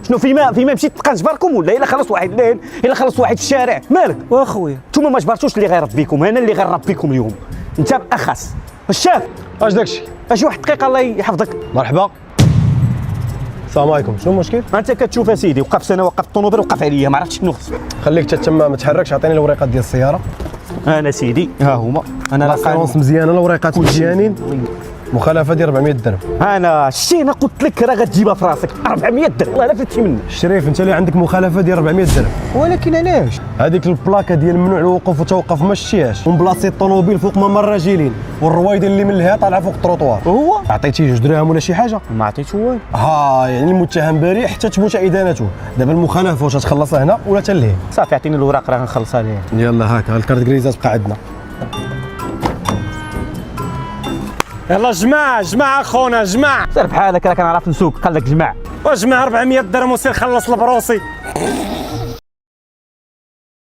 شنو فيما مشيت تبقى نجبركم ولا الا خلص واحد الليل الا خلص واحد في الشارع مالك؟ واخويا نتوما ما جبرتوش اللي غيربيكم، انا اللي غنربيكم اليوم. انت بالاخص الشاف. اش داكشي؟ اجي واحد الدقيقه الله يحفظك. مرحبا. السلام عليكم، شنو المشكل؟ انت كتشوف اسيدي وقفت انا وقفت الطوموبيل وقف عليا ما عرفتش شنو خص. خليك تتما ما تحركش، عطيني الوريقات ديال السياره. انا سيدي ها هما. انا لاسيرونس مزيانه، الوريقات مزيانين. مخالفه ديال 400 درهم. انا شتي انا قلت لك راه غتجيبها في راسك 400 درهم والله لا فلتي منك. الشريف انت اللي عندك مخالفه ديال 400 درهم. ولكن علاش؟ هذيك البلاكه ديال ممنوع الوقوف وتوقف ما شتيهاش، ومبلاصي الطوموبيل فوق ممر الراجلين، والرويده اللي من لهيه طالعه فوق التروطوار. هو عطيتيه 2 درهم ولا شي حاجه؟ ما عطيتو والو. يعني المتهم بريء حتى تثبت ادانته. دابا المخالفه واش تخلصها هنا ولا حتى لهيه؟ صافي عطيني الوراق راه غنخلصها ليه. يلا هاك الكارت كريزه تبقى عندنا. يلا جماعة خونا جماعة. سير بحالك راه كنعرف نسوق قال لك جماع. وجمع 400 درهم وسير خلص البروسي.